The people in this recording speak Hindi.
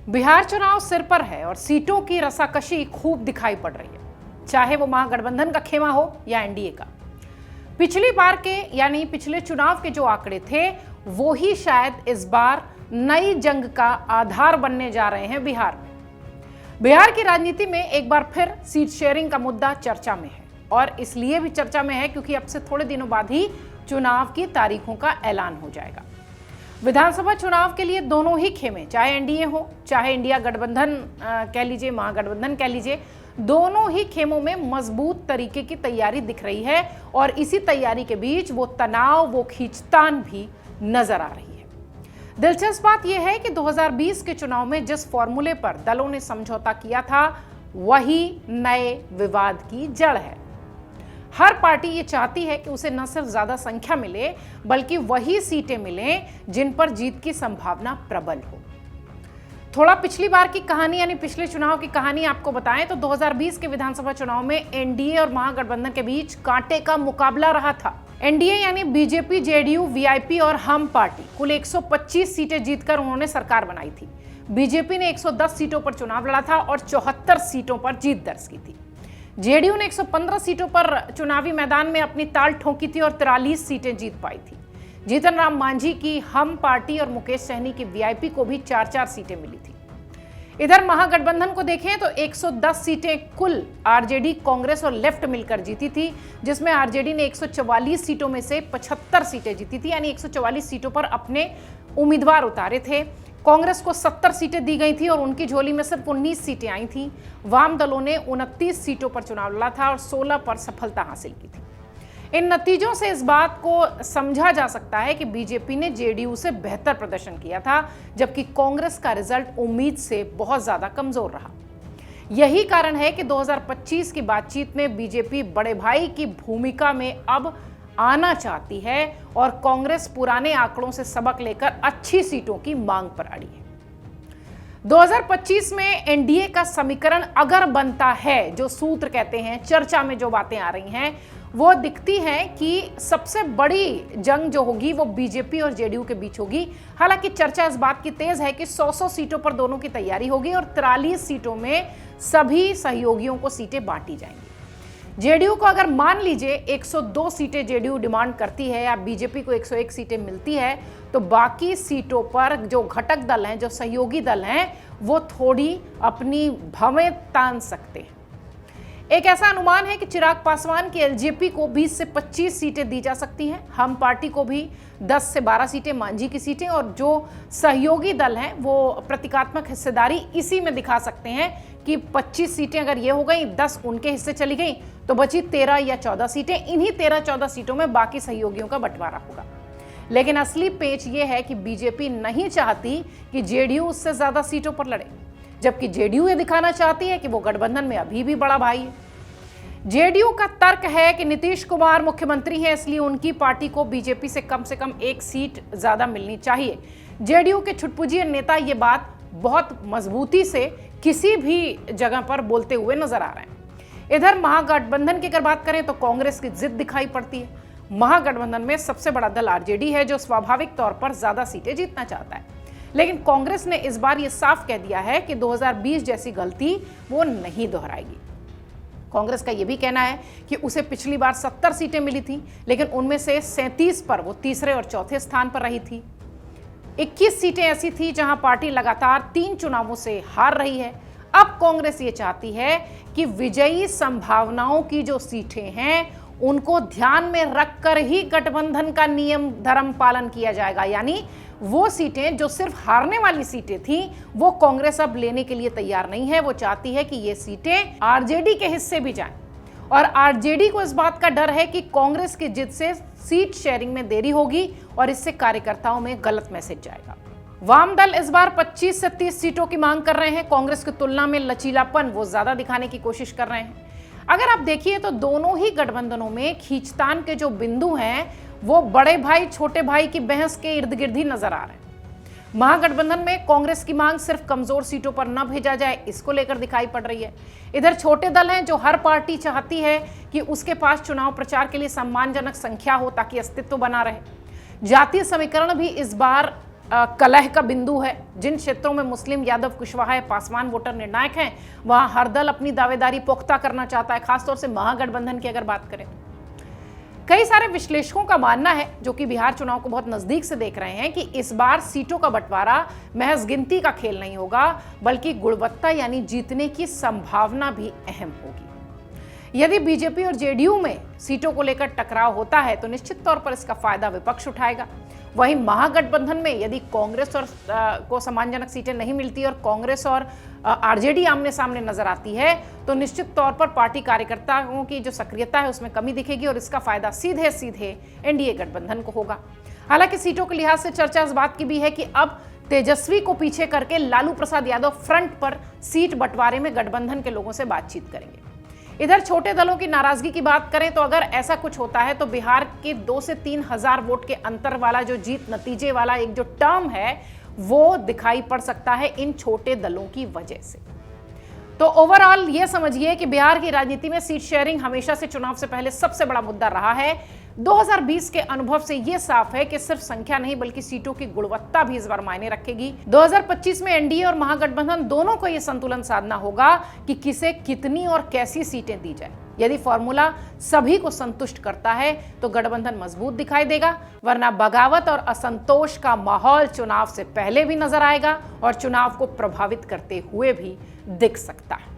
बिहार चुनाव सिर पर है और सीटों की रसाकशी खूब दिखाई पड़ रही है, चाहे वो महागठबंधन का खेमा हो या एनडीए का। पिछली बार के यानी पिछले चुनाव के जो आंकड़े थे वो ही शायद इस बार नई जंग का आधार बनने जा रहे हैं बिहार में। बिहार की राजनीति में एक बार फिर सीट शेयरिंग का मुद्दा चर्चा में है और इसलिए भी चर्चा में है क्योंकि अब से थोड़े दिनों बाद ही चुनाव की तारीखों का ऐलान हो जाएगा। विधानसभा चुनाव के लिए दोनों ही खेमे, चाहे एनडीए हो चाहे इंडिया गठबंधन कह लीजिए, महागठबंधन कह लीजिए, दोनों ही खेमों में मजबूत तरीके की तैयारी दिख रही है और इसी तैयारी के बीच वो तनाव, वो खींचतान भी नजर आ रही है। दिलचस्प बात यह है कि 2020 के चुनाव में जिस फॉर्मूले पर दलों ने समझौता किया था वही नए विवाद की जड़ है। हर पार्टी ये चाहती है कि उसे न सिर्फ ज्यादा संख्या मिले बल्कि वही सीटें मिलें जिन पर जीत की संभावना प्रबल हो। थोड़ा पिछली बार की कहानी यानी पिछले चुनाव की कहानी आपको बताएं तो 2020 के विधानसभा चुनाव में एनडीए और महागठबंधन के बीच कांटे का मुकाबला रहा था। एनडीए यानी बीजेपी, जेडीयू, वीआईपी और हम पार्टी कुल 125 सीटें जीतकर उन्होंने सरकार बनाई थी। बीजेपी ने 110 सीटों पर चुनाव लड़ा था और 74 सीटों पर जीत दर्ज की थी। जेडीयू ने 115 सीटों पर चुनावी मैदान में अपनी ताल ठोकी थी और 43 सीटें जीत पाई थी। जीतन राम मांझी की हम पार्टी और मुकेश सहनी की वीआईपी को भी 4-4 सीटें मिली थी। इधर महागठबंधन को देखें तो 110 सीटें कुल आरजेडी, कांग्रेस और लेफ्ट मिलकर जीती थी, जिसमें आरजेडी ने 144 सीटों में से 75 सीटें जीती थी, यानी 144 सीटों पर अपने उम्मीदवार उतारे थे। कांग्रेस को 70 सीटें दी गई थी और उनकी झोली में सिर्फ 19 सीटें आई थी। वाम दलों ने 29 सीटों पर चुनाव लड़ा था और 16 पर सफलता हासिल की थी। इन नतीजों से इस बात को समझा जा सकता है कि बीजेपी ने जेडीयू से बेहतर प्रदर्शन किया था, जबकि कांग्रेस का रिजल्ट उम्मीद से बहुत ज्यादा कमजोर रहा। यही कारण है कि 2025 की बातचीत में बीजेपी बड़े भाई की भूमिका में अब आना चाहती है और कांग्रेस पुराने आंकड़ों से सबक लेकर अच्छी सीटों की मांग पर अड़ी है। 2025 में एनडीए का समीकरण अगर बनता है, जो सूत्र कहते हैं, चर्चा में जो बातें आ रही हैं वो दिखती है कि सबसे बड़ी जंग जो होगी वो बीजेपी और जेडीयू के बीच होगी। हालांकि चर्चा इस बात की तेज है कि 100 सीटों पर दोनों की तैयारी होगी और 43 सीटों में सभी सहयोगियों को सीटें बांटी जाएंगी। जेडीयू को अगर मान लीजिए 102 सीटें जेडीयू डिमांड करती है या बीजेपी को 101 सीटें मिलती है, तो बाकी सीटों पर जो घटक दल हैं, जो सहयोगी दल हैं, वो थोड़ी अपनी भवें तान सकते हैं। एक ऐसा अनुमान है कि चिराग पासवान की एलजेपी को 20 से 25 सीटें दी जा सकती हैं, हम पार्टी को भी 10 से 12 सीटें, मांझी की सीटें, और जो सहयोगी दल हैं वो प्रतीकात्मक हिस्सेदारी इसी में दिखा सकते हैं कि 25 सीटें अगर ये हो गई, 10 उनके हिस्से चली गई तो बची 13 या 14 सीटें। इन्हीं 13-14 सीटों में बाकी सहयोगियों का बंटवारा होगा। लेकिन असली पेच ये है कि बीजेपी नहीं चाहती कि जेडीयू उससे ज्यादा सीटों पर लड़े, जबकि जेडीयू ये दिखाना चाहती है कि वो गठबंधन में अभी भी बड़ा भाई है। जेडीयू का तर्क है कि नीतीश कुमार मुख्यमंत्री हैं, इसलिए उनकी पार्टी को बीजेपी से कम 1 सीट ज्यादा मिलनी चाहिए। जेडीयू के छुटपुजिए नेता ये बात बहुत मजबूती से किसी भी जगह पर बोलते हुए नजर आ रहे हैं। इधर महागठबंधन की अगर बात करें तो कांग्रेस की जिद दिखाई पड़ती है। महागठबंधन में सबसे बड़ा दल आरजेडी है, जो स्वाभाविक तौर पर ज्यादा सीटें जीतना चाहता है, लेकिन कांग्रेस ने इस बार यह साफ कह दिया है कि 2020 जैसी गलती वो नहीं दोहराएगी। कांग्रेस का यह भी कहना है कि उसे पिछली बार 70 सीटें मिली थी, लेकिन उनमें से 37 पर वो तीसरे और चौथे स्थान पर रही थी। 21 सीटें ऐसी थी जहां पार्टी लगातार 3 चुनावों से हार रही है। अब कांग्रेस ये चाहती है कि विजयी संभावनाओं की जो सीटें हैं उनको ध्यान में रखकर ही गठबंधन का नियम धर्म पालन किया जाएगा, यानी वो सीटें जो सिर्फ हारने वाली सीटें थी वो कांग्रेस अब लेने के लिए तैयार नहीं है। वो चाहती है कि ये सीटें आरजेडी के हिस्से भी जाएं और आरजेडी को इस बात का डर है कि कांग्रेस की जिद से सीट शेयरिंग में देरी होगी और इससे कार्यकर्ताओं में गलत मैसेज जाएगा। वाम दल इस बार 25 से 30 सीटों की मांग कर रहे हैं। कांग्रेस की तुलना में लचीलापन वो ज्यादा दिखाने की कोशिश कर रहे हैं। अगर आप देखिए तो दोनों ही गठबंधनों में खींचतान के जो बिंदु हैं वो बड़े भाई छोटे भाई की बहस के इर्द गिर्द ही नजर आ रहे हैं। महागठबंधन में कांग्रेस की मांग सिर्फ कमजोर सीटों पर न भेजा जाए, इसको लेकर दिखाई पड़ रही है। इधर छोटे दल हैं जो हर पार्टी चाहती है कि उसके पास चुनाव प्रचार के लिए सम्मानजनक संख्या हो ताकि अस्तित्व बना रहे। जातीय समीकरण भी इस बार कलह का बिंदु है। जिन क्षेत्रों में मुस्लिम, यादव, कुशवाहा, पासवान वोटर निर्णायक हैं, वहां हर दल अपनी दावेदारी पुख्ता करना चाहता है, खासतौर से महागठबंधन की अगर बात करें। कई सारे विश्लेषकों का मानना है, जो कि बिहार चुनाव को बहुत नजदीक से देख रहे हैं, कि इस बार सीटों का बंटवारा महज गिनती का खेल नहीं होगा, बल्कि गुणवत्ता यानी जीतने की संभावना भी अहम होगी। यदि बीजेपी और जेडीयू में सीटों को लेकर टकराव होता है तो निश्चित तौर पर इसका फायदा विपक्ष उठाएगा। वहीं महागठबंधन में यदि कांग्रेस और को सम्मानजनक सीटें नहीं मिलती और कांग्रेस और आरजेडी आमने सामने नजर आती है, तो निश्चित तौर पर पार्टी कार्यकर्ताओं की जो सक्रियता है उसमें कमी दिखेगी और इसका फायदा सीधे सीधे एनडीए गठबंधन को होगा। हालांकि सीटों के लिहाज से चर्चा इस बात की भी है कि अब तेजस्वी को पीछे करके लालू प्रसाद यादव फ्रंट पर सीट बंटवारे में गठबंधन के लोगों से बातचीत करेंगे। इधर छोटे दलों की नाराजगी की बात करें तो अगर ऐसा कुछ होता है तो बिहार के 2 से 3 हजार वोट के अंतर वाला जो जीत नतीजे वाला एक जो टर्म है वो दिखाई पड़ सकता है इन छोटे दलों की वजह से। तो ओवरऑल ये समझिए कि बिहार की राजनीति में सीट शेयरिंग हमेशा से चुनाव से पहले सबसे बड़ा मुद्दा रहा है। 2020 के अनुभव से यह साफ है कि सिर्फ संख्या नहीं बल्कि सीटों की गुणवत्ता भी इस बार मायने रखेगी। 2025 में एनडीए और महागठबंधन दोनों को यह संतुलन साधना होगा कि किसे कितनी और कैसी सीटें दी जाए। यदि फॉर्मूला सभी को संतुष्ट करता है तो गठबंधन मजबूत दिखाई देगा, वरना बगावत और असंतोष का माहौल चुनाव से पहले भी नजर आएगा और चुनाव को प्रभावित करते हुए भी दिख सकता है।